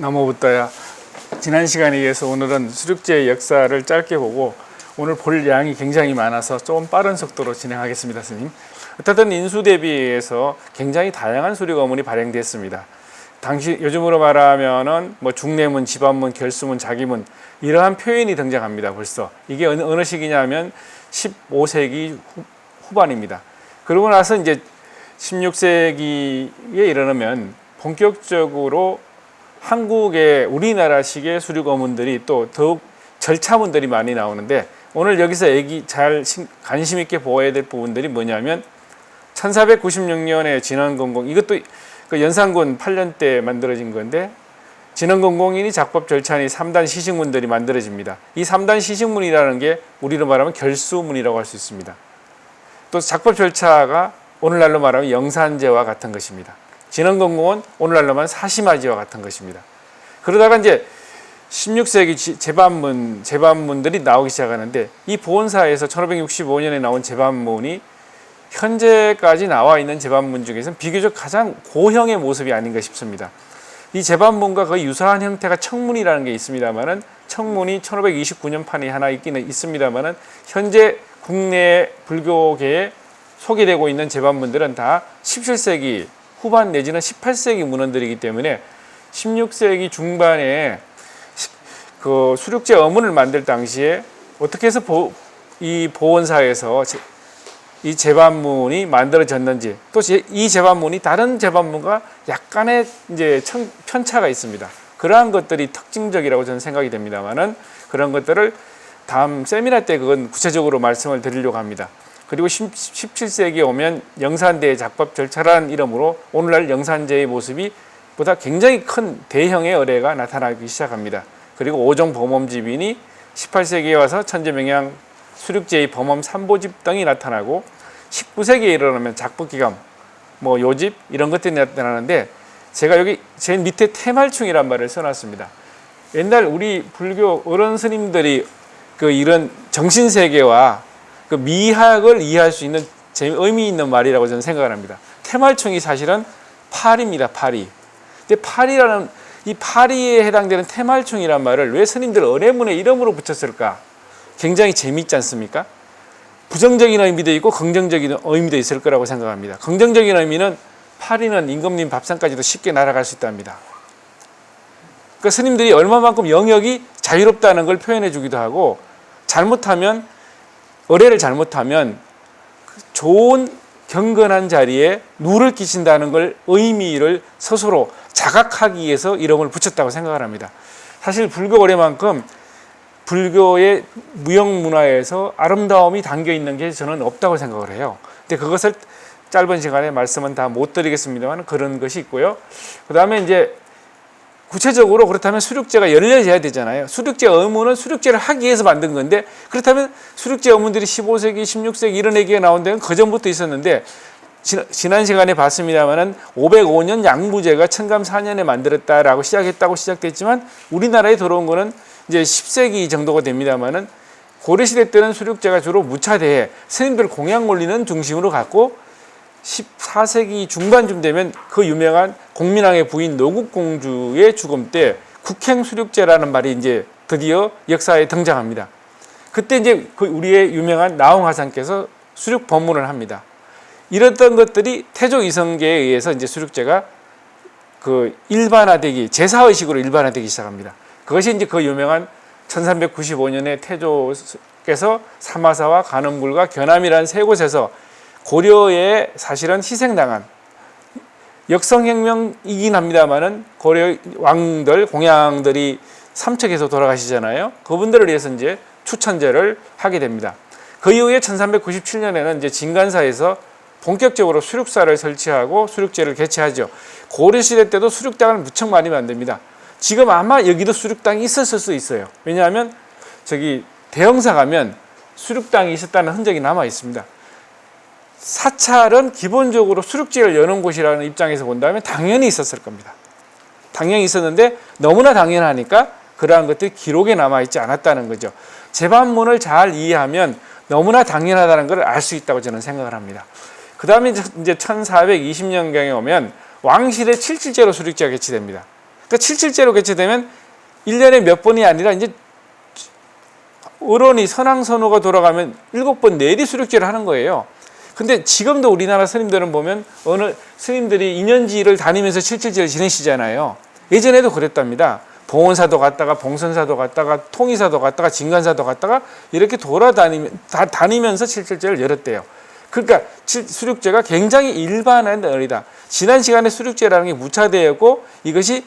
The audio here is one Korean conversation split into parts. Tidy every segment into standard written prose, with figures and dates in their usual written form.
나무부터야. 지난 시간에 이어서 오늘은 수륙제의 역사를 짧게 보고 오늘 볼 양이 굉장히 많아서 좀 빠른 속도로 진행하겠습니다, 스님. 어쨌든 인수 대비해서 굉장히 다양한 수륙 어문이 발행됐습니다. 당시 요즘으로 말하면은 뭐 중례문, 집안문, 결수문, 자기문 이러한 표현이 등장합니다. 벌써 이게 어느 시기냐면 15세기 후반입니다. 그러고 나서 이제 16세기에 이르면 본격적으로 한국의 우리나라식의 수륙 어문들이 또 더욱 절차문들이 많이 나오는데 오늘 여기서 관심 있게 보아야 될 부분들이 뭐냐면 1496년에 진원건공, 이것도 그 연산군 8년 때 만들어진 건데 진원건공인이 작법 절차니 3단 시식문들이 만들어집니다. 이 3단 시식문이라는 게 우리로 말하면 결수문이라고 할 수 있습니다. 또 작법 절차가 오늘날로 말하면 영산제와 같은 것입니다. 진원건공은 오늘날로 말하면 사시마지와 같은 것입니다. 그러다가 이제 16세기 제반문들이 나오기 시작하는데 이 보온사에서 1565년에 나온 제반문이 현재까지 나와 있는 제반문 중에서는 비교적 가장 고형의 모습이 아닌가 싶습니다. 이 제반문과 거의 유사한 형태가 청문이라는 게 있습니다만은 청문이 1529년 판이 하나 있기는 있습니다만은 현재 국내 불교계에 소개되고 있는 제반문들은 다 17세기 후반 내지는 18세기 문헌들이기 때문에 16세기 중반에 그 수륙제 어문을 만들 당시에 어떻게 해서 이 보온사에서 이 제반문이 만들어졌는지, 또 이 제반문이 다른 제반문과 약간의 이제 편차가 있습니다. 그러한 것들이 특징적이라고 저는 생각이 됩니다만은 그런 것들을 다음 세미나 때 그건 구체적으로 말씀을 드리려고 합니다. 그리고 17세기에 오면 영산대의 작법 절차라는 이름으로 오늘날 영산제의 모습이 보다 굉장히 큰 대형의 의뢰가 나타나기 시작합니다. 그리고 오종 범엄집인이 18세기에 와서 천재명량 수륙제의 범엄 3보집 등이 나타나고 19세기에 이르면 작법기감, 뭐 요집 이런 것들이 나타나는데 제가 여기 제일 밑에 태말충이란 말을 써놨습니다. 옛날 우리 불교 어른 스님들이 그 이런 정신세계와 그 미학을 이해할 수 있는 의미 있는 말이라고 저는 생각을 합니다. 태말충이 사실은 파리입니다. 파리. 근데 파리라는 이 파리에 해당되는 태말충이란 말을 왜 스님들 어뢰문에 이름으로 붙였을까? 굉장히 재미있지 않습니까? 부정적인 의미도 있고 긍정적인 의미도 있을 거라고 생각합니다. 긍정적인 의미는 파리는 임금님 밥상까지도 쉽게 날아갈 수 있답니다. 그러니까 스님들이 얼마만큼 영역이 자유롭다는 걸 표현해 주기도 하고 잘못하면 의뢰를 잘못하면 좋은 경건한 자리에 누를 끼친다는 걸 의미를 스스로 자각하기 위해서 이름을 붙였다고 생각을 합니다. 사실 불교 의뢰만큼 불교의 무형문화에서 아름다움이 담겨 있는 게 저는 없다고 생각을 해요. 근데 그것을 짧은 시간에 말씀은 다 못 드리겠습니다만 그런 것이 있고요. 그 다음에 이제 구체적으로 그렇다면 수륙제가 열려져야 되잖아요. 수륙제 어문은 수륙제를 하기 위해서 만든 건데 그렇다면 수륙제 어문들이 15세기, 16세기 이런 얘기가 나온 데는 그전부터 있었는데 지난 시간에 봤습니다만은 505년 양무제가 천감 4년에 만들었다라고 시작됐지만 우리나라에 들어온 거는 이제 10세기 정도가 됩니다만은 고려시대 때는 수륙제가 주로 무차대에 스님들 공양 올리는 중심으로 갔고 14세기 중반쯤 되면 그 유명한 공민왕의 부인 노국공주의 죽음 때 국행수륙제라는 말이 이제 드디어 역사에 등장합니다. 그때 이제 그 우리의 유명한 나홍화상께서 수륙 법문을 합니다. 이랬던 것들이 태조 이성계에 의해서 이제 수륙제가 그 일반화되기, 제사의식으로 일반화되기 시작합니다. 그것이 이제 그 유명한 1395년에 태조께서 사마사와 간음굴과 견암이라는 세 곳에서 고려에 사실은 희생당한 역성혁명이긴 합니다만은 고려 왕들, 공양들이 삼척에서 돌아가시잖아요. 그분들을 위해서 이제 추천제를 하게 됩니다. 그 이후에 1397년에는 이제 진간사에서 본격적으로 수륙사를 설치하고 수륙제를 개최하죠. 고려시대 때도 수륙당을 무척 많이 만듭니다. 지금 아마 여기도 수륙당이 있었을 수 있어요. 왜냐하면 저기 대형사 가면 수륙당이 있었다는 흔적이 남아 있습니다. 사찰은 기본적으로 수륙제를 여는 곳이라는 입장에서 본다면 당연히 있었을 겁니다. 당연히 있었는데 너무나 당연하니까 그러한 것들이 기록에 남아있지 않았다는 거죠. 제반문을 잘 이해하면 너무나 당연하다는 걸 알 수 있다고 저는 생각을 합니다. 그 다음에 이제 1420년경에 오면 왕실의 칠칠제로 수륙제가 개최됩니다. 그러니까 77제로 개최되면 1년에 몇 번이 아니라 이제 어론이 선왕선후가 돌아가면 7번 내리 수륙제를 하는 거예요. 근데 지금도 우리나라 스님들은 보면 어느 스님들이 인연지를 다니면서 77제를 지내시잖아요. 예전에도 그랬답니다. 봉원사도 갔다가 봉선사도 갔다가 통이사도 갔다가 진간사도 갔다가 이렇게 다니면서 77제를 열었대요. 그러니까 수륙제가 굉장히 일반화된 언이다. 지난 시간에 수륙제라는 게 무차되었고 이것이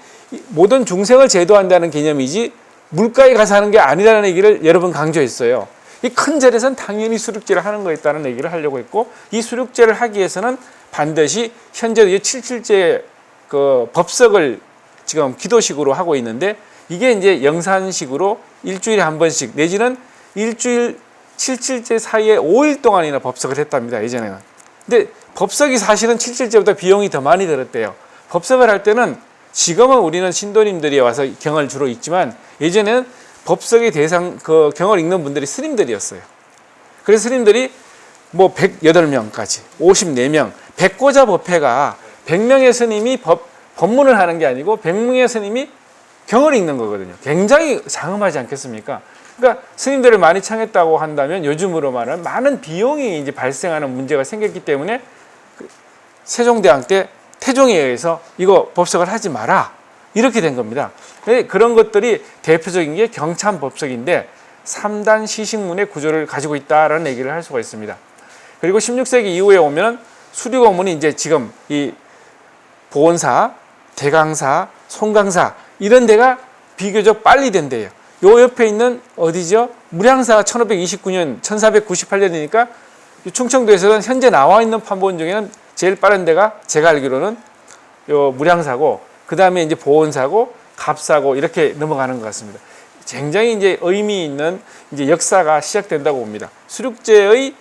모든 중생을 제도한다는 개념이지 물가에 가서 하는 게 아니라는 얘기를 여러 번 강조했어요. 이 큰 절에서는 당연히 수륙제를 하는 거였다는 얘기를 하려고 했고, 이 수륙제를 하기 위해서는 반드시 현재 77제 그 법석을 지금 기도식으로 하고 있는데, 이게 이제 영산식으로 일주일에 한 번씩 내지는 일주일 77제 사이에 5일 동안이나 법석을 했답니다. 예전에는. 근데 법석이 사실은 77제보다 비용이 더 많이 들었대요. 법석을 할 때는 지금은 우리는 신도님들이 와서 경을 주로 읽지만 예전에는 법석의 대상 그 경을 읽는 분들이 스님들이었어요. 그래서 스님들이 뭐 108명까지 54명, 백고자 법회가 100명의 스님이 법문을 하는 게 아니고 100명의 스님이 경을 읽는 거거든요. 굉장히 장엄하지 않겠습니까? 그러니까 스님들을 많이 청했다고 한다면 요즘으로 말하면 많은 비용이 이제 발생하는 문제가 생겼기 때문에 세종대왕 때 태종에 의해서 이거 법석을 하지 마라 이렇게 된 겁니다. 그런 것들이 대표적인 게 경찬법석인데 3단 시식문의 구조를 가지고 있다라는 얘기를 할 수가 있습니다. 그리고 16세기 이후에 오면 수륙어문이 이제 지금 이 보온사, 대강사, 송강사 이런 데가 비교적 빨리 된대요. 요 옆에 있는 어디죠? 무량사가 1529년, 1498년이니까 충청도에서는 현재 나와 있는 판본 중에는 제일 빠른 데가 제가 알기로는 요 무량사고, 그 다음에 이제 보온사고, 갑사고 이렇게 넘어가는 것 같습니다. 굉장히 이제 의미 있는 이제 역사가 시작된다고 봅니다. 수륙제의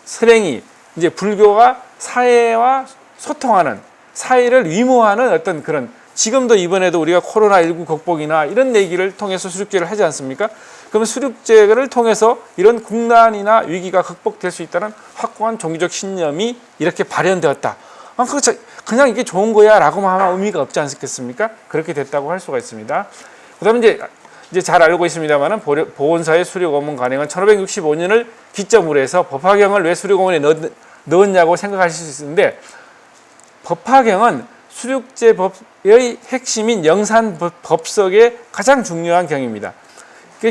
설행이 이제 불교가 사회와 소통하는, 사회를 위무하는 어떤 그런, 지금도 이번에도 우리가 코로나19 극복이나 이런 얘기를 통해서 수륙제를 하지 않습니까? 그러면 수륙제를 통해서 이런 국난이나 위기가 극복될 수 있다는 확고한 종교적 신념이 이렇게 발현되었다. 그냥 이게 좋은 거야 라고만 하면 의미가 없지 않겠습니까? 그렇게 됐다고 할 수가 있습니다. 그 다음에 이제 잘 알고 있습니다만은 보온사의 수륙어문 관행은 1565년을 기점으로 해서 법화경을 왜 수륙어문에 넣었냐고 생각하실 수 있는데, 법화경은 수륙제법의 핵심인 영산법석의 가장 중요한 경입니다.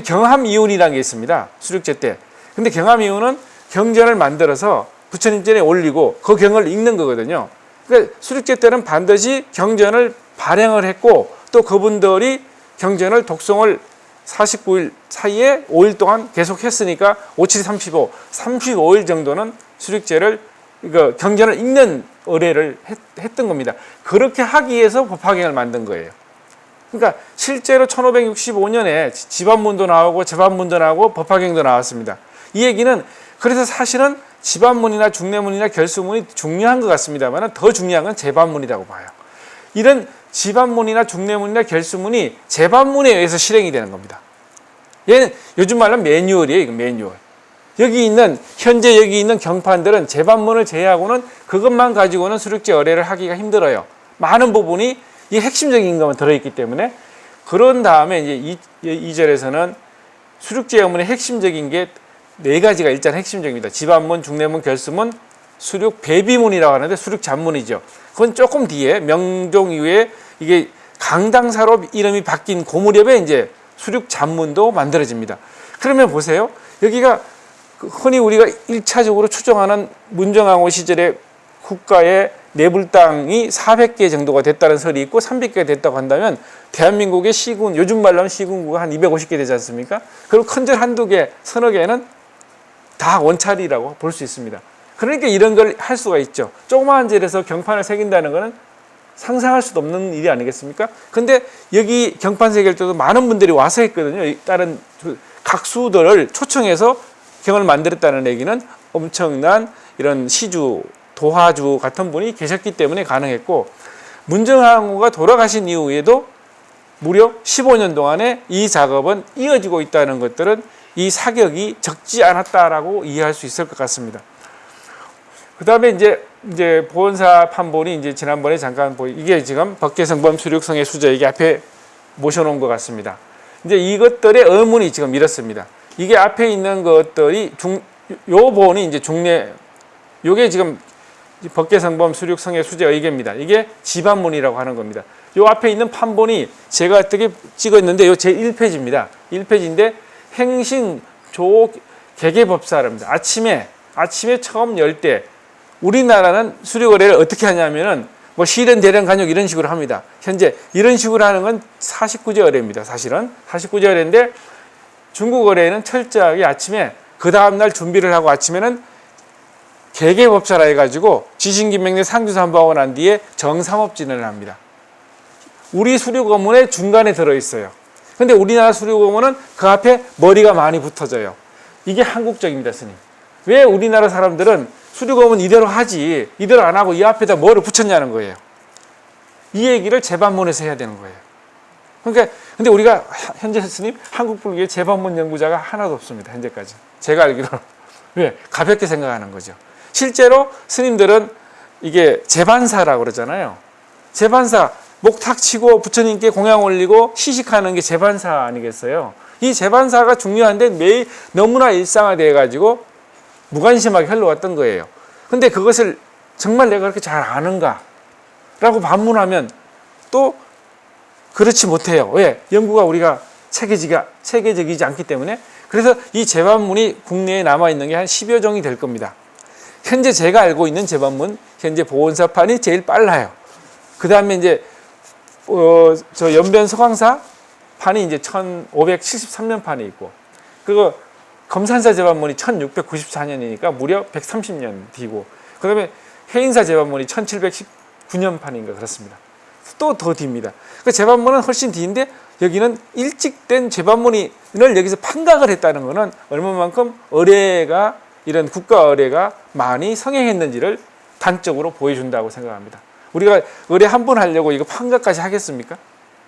경함이운이라는 게 있습니다. 수륙제 때. 근데 경함이운은 경전을 만들어서 부처님 전에 올리고 그 경을 읽는 거거든요. 그러니까 수륙제 때는 반드시 경전을 발행을 했고, 또 그분들이 경전을 독송을 49일 사이에 5일 동안 계속 했으니까 5, 7, 35, 35일 정도는 수륙제를 경전을 읽는 의례를 했던 겁니다. 그렇게 하기 위해서 법화경을 만든 거예요. 그러니까 실제로 1565년에 지반문도 나오고 제반문도 나오고 법화경도 나왔습니다. 이 얘기는 그래서 사실은 지반문이나 중례문이나 결수문이 중요한 것 같습니다만 더 중요한 건 제반문이라고 봐요. 이런 지반문이나 중례문이나 결수문이 제반문에 의해서 실행이 되는 겁니다. 얘는 요즘 말로 매뉴얼이에요. 이거 매뉴얼. 현재 여기 있는 경판들은 제반문을 제외하고는 그것만 가지고는 수륙제 의례를 하기가 힘들어요. 많은 부분이 이 핵심적인 것만 들어있기 때문에. 그런 다음에 이제 2절에서는 수륙제 의문의 핵심적인 게 4가지가 일단 핵심적입니다. 지반문, 중례문, 결수문, 수륙 배비문이라고 하는데 수륙 잡문이죠. 그건 조금 뒤에 명종 이후에 이게 강당사로 이름이 바뀐 그 무렵에 이제 수륙 잡문도 만들어집니다. 그러면 보세요. 여기가 흔히 우리가 1차적으로 추정하는 문정왕후 시절에 국가의 내불당이 400개 정도가 됐다는 설이 있고 300개가 됐다고 한다면 대한민국의 시군, 요즘 말로 하면 시군구가 한 250개 되지 않습니까? 그리고 큰 절 한두 개, 서너 개는 다 원찰이라고 볼 수 있습니다. 그러니까 이런 걸 할 수가 있죠. 조그마한 절에서 경판을 새긴다는 것은 상상할 수도 없는 일이 아니겠습니까? 근데 여기 경판 새길 때도 많은 분들이 와서 했거든요. 다른 각수들을 초청해서 경을 만들었다는 얘기는 엄청난 이런 시주, 도화주 같은 분이 계셨기 때문에 가능했고, 문정왕후가 돌아가신 이후에도 무려 15년 동안에 이 작업은 이어지고 있다는 것들은 이 사격이 적지 않았다라고 이해할 수 있을 것 같습니다. 그다음에 이제 보온사 판본이 이제 지난번에 잠깐 이게 지금 법계성범 수륙성의 수저 이게 앞에 모셔놓은 것 같습니다. 이제 이것들의 의문이 지금 이렇습니다. 이게 앞에 있는 것들이 요 본이 이제 중례, 요게 지금 법계성범 수륙성의 수제 의계입니다. 이게 지반문이라고 하는 겁니다. 요 앞에 있는 판본이 제가 어떻게 찍었는데 요 제 1페이지입니다. 1페이지인데 행신 조 개개법사랍니다. 아침에 처음 열 때 우리나라는 수료거래를 어떻게 하냐면은 뭐 실현, 대련, 간역 이런 식으로 합니다. 현재 이런 식으로 하는 건 49제 거래입니다. 사실은 49제 거래인데 중국 거래는 철저하게 아침에 그 다음날 준비를 하고 아침에는 개개법사라 해가지고 지신김명래 상주사 한번 하고 난 뒤에 정삼업진을 합니다. 우리 수료거문의 중간에 들어있어요. 근데 우리나라 수료거문은 그 앞에 머리가 많이 붙어져요. 이게 한국적입니다, 스님. 왜 우리나라 사람들은 수료거문 이대로 하지 이대로 안 하고 이 앞에다 뭐를 붙였냐는 거예요. 이 얘기를 재반문에서 해야 되는 거예요. 그러니까 근데 우리가 현재 스님 한국 불교의 재반문 연구자가 하나도 없습니다. 현재까지 제가 알기로는. 왜? 가볍게 생각하는 거죠. 실제로 스님들은 이게 재반사라고 그러잖아요. 재반사 목 탁 치고 부처님께 공양 올리고 시식하는 게 재반사 아니겠어요? 이 재반사가 중요한데 매일 너무나 일상화되어 가지고 무관심하게 흘러왔던 거예요. 근데 그것을 정말 내가 그렇게 잘 아는가? 라고 반문하면 또 그렇지 못해요. 왜? 연구가 우리가 체계적이지 않기 때문에. 그래서 이 재반문이 국내에 남아있는 게 한 10여 종이 될 겁니다. 현재 제가 알고 있는 재반문, 현재 보온사판이 제일 빨라요. 그 다음에 이제, 저 연변 서광사 판이 이제 1573년 판이 있고, 그리고 검산사 재반문이 1694년이니까 무려 130년 뒤고, 그 다음에 해인사 재반문이 1719년 판인가 그렇습니다. 또 더 뒤입니다. 그 재반문은 훨씬 뒤인데 여기는 일찍 된 재반문을 여기서 판각을 했다는 것은 얼마만큼 의례가 이런 국가 의례가 많이 성행했는지를 단적으로 보여준다고 생각합니다. 우리가 의례 한 번 하려고 이거 판각까지 하겠습니까?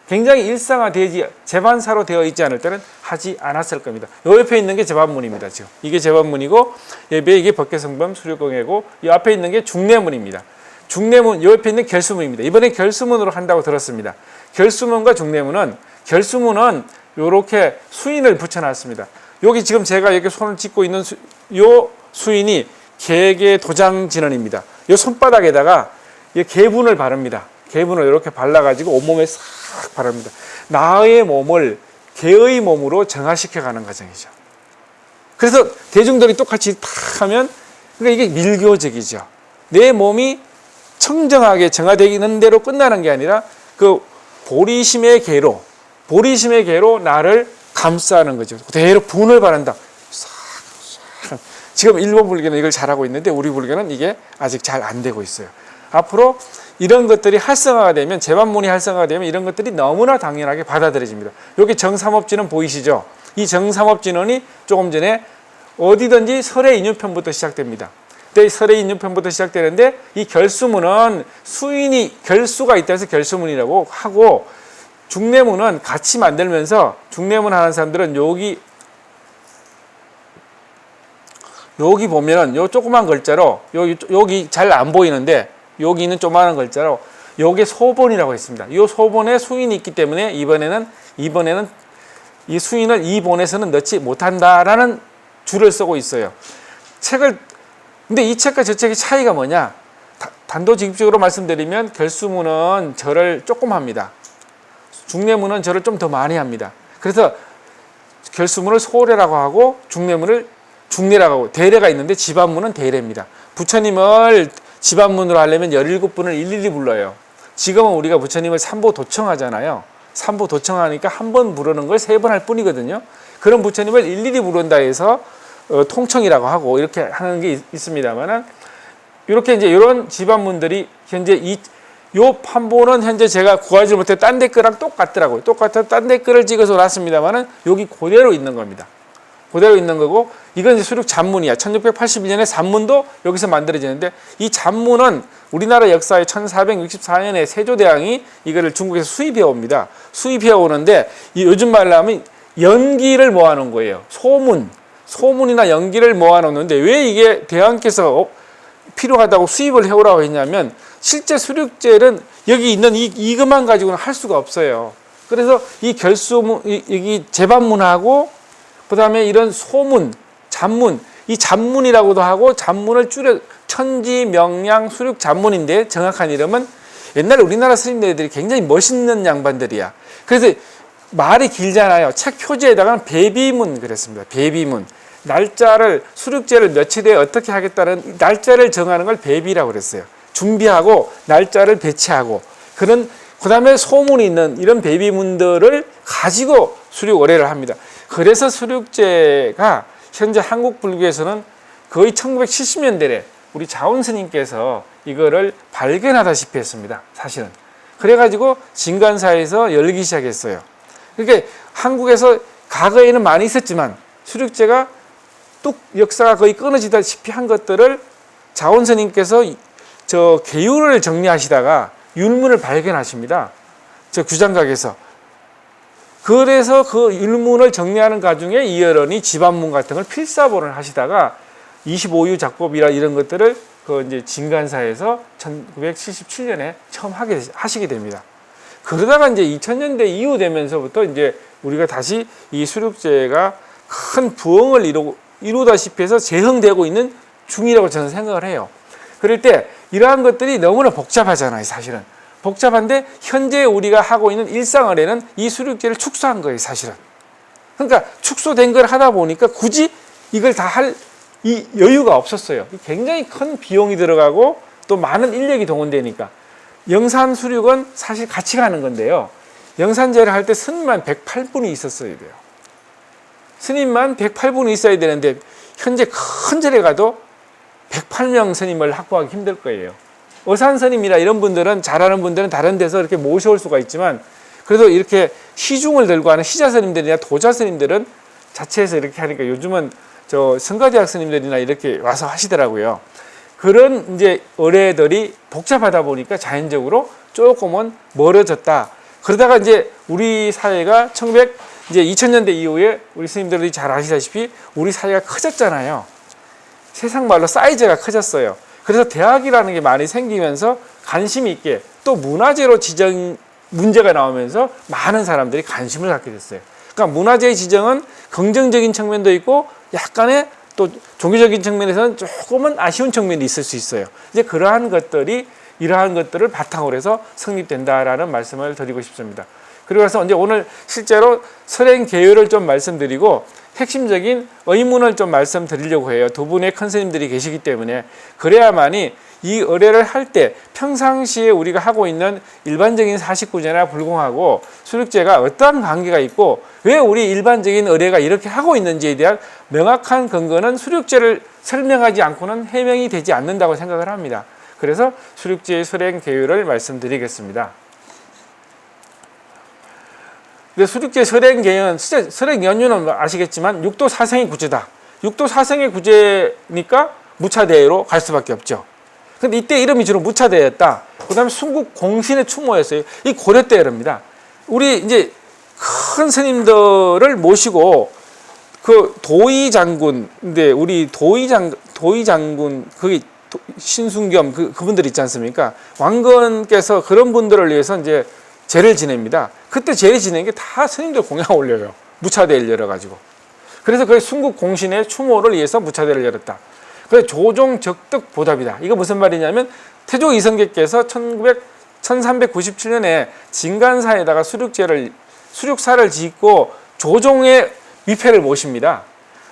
굉장히 일상화되지 재반사로 되어 있지 않을 때는 하지 않았을 겁니다. 요 옆에 있는 게 재반문입니다. 지금 이게 재반문이고 이게 법계성범 수료공예고 이 앞에 있는 게 중례문입니다. 중례문 요 옆에 있는 결수문입니다. 이번에 결수문으로 한다고 들었습니다. 결수문과 중례문은 결수문은 요렇게 수인을 붙여놨습니다. 여기 지금 제가 이렇게 손을 짚고 있는 요 수인이 개개 도장 진원입니다. 요 손바닥에다가 이 개분을 바릅니다. 개분을 이렇게 발라가지고 온몸에 싹 바릅니다. 나의 몸을 개의 몸으로 정화시켜가는 과정이죠. 그래서 대중들이 똑같이 탁 하면 그러니까 이게 밀교적이죠. 내 몸이 청정하게 정화되는 대로 끝나는 게 아니라 그 보리심의 개로 나를 감싸는 거죠. 그대로 분을 바른다. 지금 일본 불교는 이걸 잘하고 있는데 우리 불교는 이게 아직 잘 안 되고 있어요. 앞으로 이런 것들이 활성화가 되면 재반문이 활성화가 되면 이런 것들이 너무나 당연하게 받아들여집니다. 여기 정삼업진은 보이시죠? 이 정삼업진원이 조금 전에 어디든지 설의 인유편부터 시작됩니다. 근데 설의 인유편부터 시작되는데 이 결수문은 수인이 결수가 있다 해서 결수문이라고 하고 중례문은 같이 만들면서 중례문 하는 사람들은 여기 보면은 요 조그만 글자로 여기 잘 안 보이는데 여기 있는 조그만 글자로 요게 소본이라고 했습니다. 이 소본에 수인이 있기 때문에 이번에는 이 수인을 이 본에서는 넣지 못한다라는 줄을 쓰고 있어요. 근데 이 책과 저 책의 차이가 뭐냐? 단도직입적으로 말씀드리면 결수문은 절을 조금 합니다. 중례문은 절을 좀 더 많이 합니다. 그래서 결수문을 소례라고 하고 중례문을 중례라고 하고 대례가 있는데 지반문은 대례입니다. 부처님을 지반문으로 하려면 17분을 일일이 불러요. 지금은 우리가 부처님을 삼보도청하잖아요. 삼보도청하니까 한 번 부르는 걸 3번 할 뿐이거든요. 그런 부처님을 일일이 부른다 해서 통청이라고 하고 이렇게 하는 게 있습니다만은 이렇게 이제 이런 지반문들이 현재 요 판본은 현재 제가 구하지 못해 딴 댓글랑 똑같더라고요. 똑같아서 딴 댓글을 찍어서 놨습니다만은 여기 그대로 있는 겁니다. 그대로 있는 거고 이건 이제 수륙 잔문이야. 1681년에 잔문도 여기서 만들어지는데 이 잔문은 우리나라 역사의 1464년에 세조대왕이 이거를 중국에서 수입해 옵니다. 수입해 오는데 요즘 말로 하면 연기를 모아놓은 거예요. 소문이나 연기를 모아놓는데 왜 이게 대왕께서 필요하다고 수입을 해오라고 했냐면 실제 수륙제는 여기 있는 이것만 가지고는 할 수가 없어요. 그래서 이 결수문, 여기 제반문하고 그다음에 이런 소문, 잡문, 이 잡문이라고도 하고 잡문을 줄여 천지명량 수륙 잡문인데 정확한 이름은 옛날에 우리나라 스님들이 굉장히 멋있는 양반들이야. 그래서 말이 길잖아요. 책 표지에다가는 배비문 그랬습니다. 배비문. 날짜를 수륙제를 며칠에 어떻게 하겠다는 날짜를 정하는 걸 배비라고 그랬어요. 준비하고 날짜를 배치하고 그다음에 소문이 있는 이런 배비문들을 가지고 수륙 의례를 합니다. 그래서 수륙제가 현재 한국 불교에서는 거의 1970년대에 우리 자원 스님께서 이거를 발견하다시피 했습니다. 사실은. 그래가지고 진간사에서 열기 시작했어요. 그러니까 한국에서 과거에는 많이 있었지만 수륙제가 뚝 역사가 거의 끊어지다시피 한 것들을 자원 스님께서 저 계율을 정리하시다가 율문을 발견하십니다. 저 규장각에서. 그래서 그 율문을 정리하는 과정에 이어런이 지반문 같은 걸 필사본을 하시다가 25유 작법이라 이런 것들을 그 이제 진간사에서 1977년에 처음 하시게 됩니다. 그러다가 이제 2000년대 이후 되면서부터 이제 우리가 다시 이 수륙제가 큰 부흥을 이루다시피 해서 재흥되고 있는 중이라고 저는 생각을 해요. 그럴 때 이러한 것들이 너무나 복잡하잖아요, 사실은. 복잡한데 현재 우리가 하고 있는 일상의례는 이 수륙제를 축소한 거예요, 사실은. 그러니까 축소된 걸 하다 보니까 굳이 이걸 다 할 이 여유가 없었어요. 굉장히 큰 비용이 들어가고 또 많은 인력이 동원되니까. 영산 수륙은 사실 같이 가는 건데요. 영산제를 할 때 스님만 108분이 있었어야 돼요. 스님만 108분이 있어야 되는데 현재 큰 절에 가도 108명 스님을 확보하기 힘들 거예요. 어산 스님이나 이런 분들은 잘하는 분들은 다른 데서 이렇게 모셔올 수가 있지만 그래도 이렇게 시중을 들고 하는 시자 스님들이나 도자 스님들은 자체에서 이렇게 하니까 요즘은 저 성가대학 스님들이나 이렇게 와서 하시더라고요. 그런 이제 의례들이 복잡하다 보니까 자연적으로 조금은 멀어졌다. 그러다가 이제 우리 사회가 2000년대 이후에 우리 스님들이 잘 아시다시피 우리 사회가 커졌잖아요. 세상 말로 사이즈가 커졌어요. 그래서 대학이라는 게 많이 생기면서 관심이 있게 또 문화재로 지정 문제가 나오면서 많은 사람들이 관심을 갖게 됐어요. 그러니까 문화재의 지정은 긍정적인 측면도 있고 약간의 또 종교적인 측면에서는 조금은 아쉬운 측면이 있을 수 있어요. 이제 그러한 것들이 이러한 것들을 바탕으로 해서 성립된다라는 말씀을 드리고 싶습니다. 그리고 나서 이제 오늘 실제로 설행 계율을 좀 말씀드리고 핵심적인 의문을 좀 말씀드리려고 해요. 두 분의 큰 스님들이 계시기 때문에 그래야만이 이 의례를 할 때 평상시에 우리가 하고 있는 일반적인 사식구제나 불공하고 수륙제가 어떠한 관계가 있고 왜 우리 일반적인 의례가 이렇게 하고 있는지에 대한 명확한 근거는 수륙제를 설명하지 않고는 해명이 되지 않는다고 생각을 합니다. 그래서 수륙제의 설행 계율을 말씀드리겠습니다. 근데 수륙제 설행 계율은 설행 연유는 아시겠지만 육도 사생의 구제다. 육도 사생의 구제니까 무차대로 갈 수밖에 없죠. 근데 이때 이름이 주로 무차대였다. 그 다음에 순국 공신의 추모였어요. 이 고려 때 이릅니다. 우리 이제 큰 스님들을 모시고 그 도의 장군, 근데 우리 도의 장군, 그 신순겸 그분들 있지 않습니까? 왕건께서 그런 분들을 위해서 이제 제를 지냅니다. 그때 제를 지내는 게 다 스님들 공양 올려요. 무차대를 열어가지고. 그래서 그 순국 공신의 추모를 위해서 무차대를 열었다. 그래서 조종 적득 보답이다. 이거 무슨 말이냐면 태조 이성계께서 1397년에 진간사에다가 수륙사를 짓고 조종의 위패를 모십니다.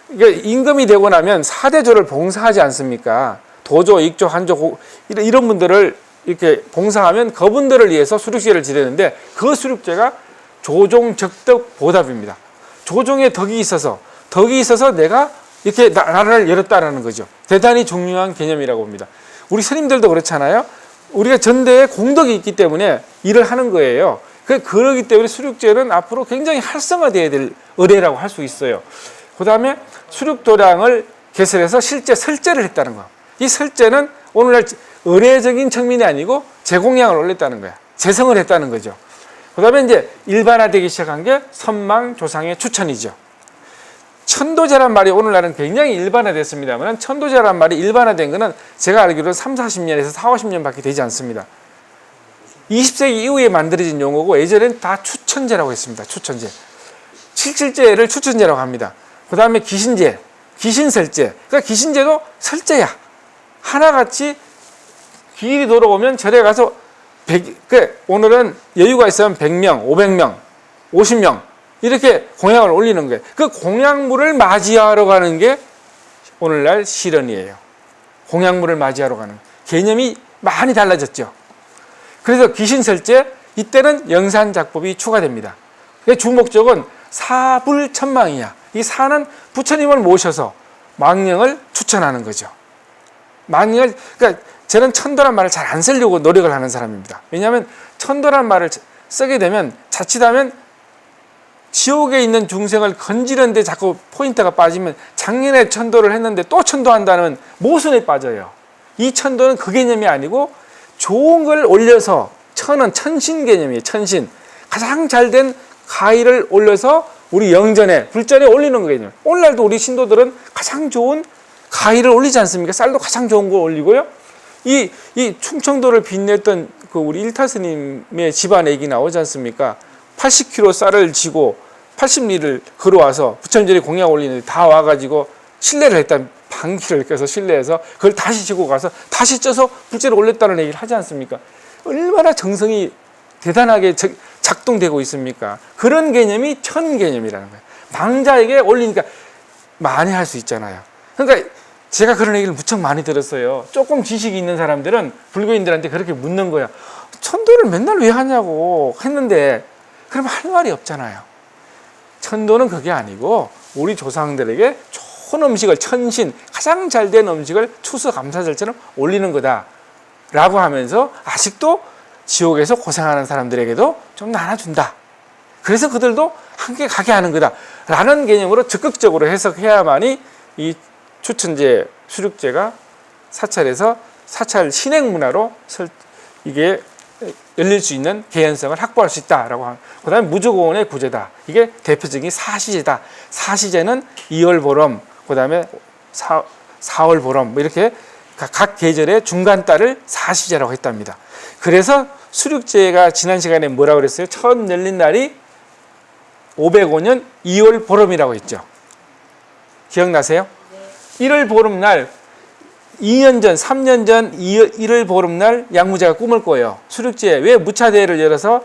그러니까 임금이 되고 나면 사대조를 봉사하지 않습니까? 도조, 익조, 한조 이런 분들을 이렇게 봉사하면 그분들을 위해서 수륙제를 지내는데 그 수륙제가 조종 적득 보답입니다. 조종의 덕이 있어서 내가 이렇게 나라를 열었다라는 거죠. 대단히 중요한 개념이라고 봅니다. 우리 스님들도 그렇잖아요. 우리가 전대에 공덕이 있기 때문에 일을 하는 거예요. 그러기 때문에 수륙제는 앞으로 굉장히 활성화되어야 될 의례라고 할 수 있어요. 그 다음에 수륙도량을 개설해서 실제 설제를 했다는 거예요. 이 설제는 오늘날 의례적인 측면이 아니고 제공량을 올렸다는 거야. 재성을 했다는 거죠. 그 다음에 이제 일반화되기 시작한 게 선망 조상의 추천이죠. 천도제란 말이 오늘날은 굉장히 일반화됐습니다만 천도제란 말이 일반화된 것은 제가 알기로는 3, 40년에서 4, 50년밖에 되지 않습니다. 20세기 이후에 만들어진 용어고 예전엔 다 추천제라고 했습니다. 추천제. 칠칠제를 추천제라고 합니다. 그 다음에 귀신제, 귀신설제. 그러니까 귀신제도 설제야. 하나같이 기일이 돌아오면 절에 가서 오늘은 여유가 있으면 100명, 500명, 50명 이렇게 공약을 올리는 거예요. 그 공약물을 맞이하러 가는 게 오늘날 실현이에요. 공약물을 맞이하러 가는 개념이 많이 달라졌죠. 그래서 귀신설제 이때는 영산작법이 추가됩니다. 주 목적은 사불천망이야. 이 사는 부처님을 모셔서 망령을 추천하는 거죠. 망령을 그러니까 저는 천도란 말을 잘 안 쓰려고 노력을 하는 사람입니다. 왜냐하면 천도란 말을 쓰게 되면 자칫하면 지옥에 있는 중생을 건지는데 자꾸 포인트가 빠지면 작년에 천도를 했는데 또 천도한다는 모순에 빠져요. 이 천도는 그 개념이 아니고 좋은 걸 올려서 천은 천신 개념이에요. 천신. 가장 잘된 가위를 올려서 우리 영전에 불전에 올리는 거거든요. 오늘날도 우리 신도들은 가장 좋은 가위를 올리지 않습니까? 쌀도 가장 좋은 거 올리고요. 이 충청도를 빛냈던 그 우리 일타스님의 집안 얘기 나오지 않습니까? 80kg 쌀을 지고 80리를 걸어와서 부처님들이 공약 올리는데 다 와가지고 신뢰를 했다. 방귀를 껴서 신뢰해서 그걸 다시 지고 가서 다시 쪄서 불제를 올렸다는 얘기를 하지 않습니까? 얼마나 정성이 대단하게 작동되고 있습니까? 그런 개념이 천 개념이라는 거예요. 망자에게 올리니까 많이 할 수 있잖아요. 그러니까 제가 그런 얘기를 무척 많이 들었어요. 조금 지식이 있는 사람들은 불교인들한테 그렇게 묻는 거야. 천도를 맨날 왜 하냐고 했는데 그럼 할 말이 없잖아요. 천도는 그게 아니고 우리 조상들에게 좋은 음식을 천신, 가장 잘된 음식을 추수감사절처럼 올리는 거다라고 하면서 아직도 지옥에서 고생하는 사람들에게도 좀 나눠준다. 그래서 그들도 함께 가게 하는 거다라는 개념으로 적극적으로 해석해야만이 이 추천제, 수륙제가 사찰에서 사찰 신행 문화로 이게 열릴 수 있는 개연성을 확보할 수 있다라고 하고, 그 다음에 무조건의 구제다. 이게 대표적인 사시제다. 사시제는 2월 보름, 그 다음에 4월 보름, 뭐 이렇게 각 계절의 중간달을 사시제라고 했답니다. 그래서 수륙제가 지난 시간에 뭐라고 그랬어요? 처음 열린 날이 505년 2월 보름이라고 했죠. 기억나세요? 1월 보름날 2년 전, 3년 전 1월 보름날 양무제가 꿈을 꿔요. 수륙제 왜 무차대회를 열어서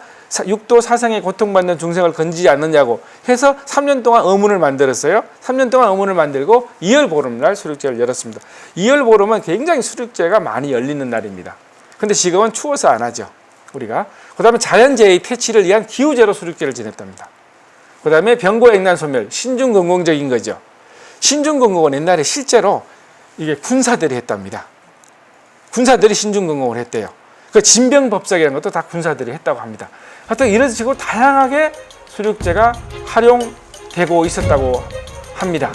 육도 사상에 고통받는 중생을 건지지 않느냐고 해서 3년 동안 의문을 만들었어요. 3년 동안 의문을 만들고 2월 보름날 수륙제를 열었습니다. 2월 보름은 굉장히 수륙제가 많이 열리는 날입니다. 근데 지금은 추워서 안 하죠. 우리가. 그 다음에 자연재해의 퇴치를 위한 기후제로 수륙제를 지냈답니다. 그 다음에 병고액난 소멸, 신중건강적인 거죠. 신중건강은 옛날에 실제로 이게 군사들이 했답니다. 군사들이 신중건강을 했대요. 그 진병법석이라는 것도 다 군사들이 했다고 합니다. 하여튼 이런 식으로 다양하게 수륙제가 활용되고 있었다고 합니다.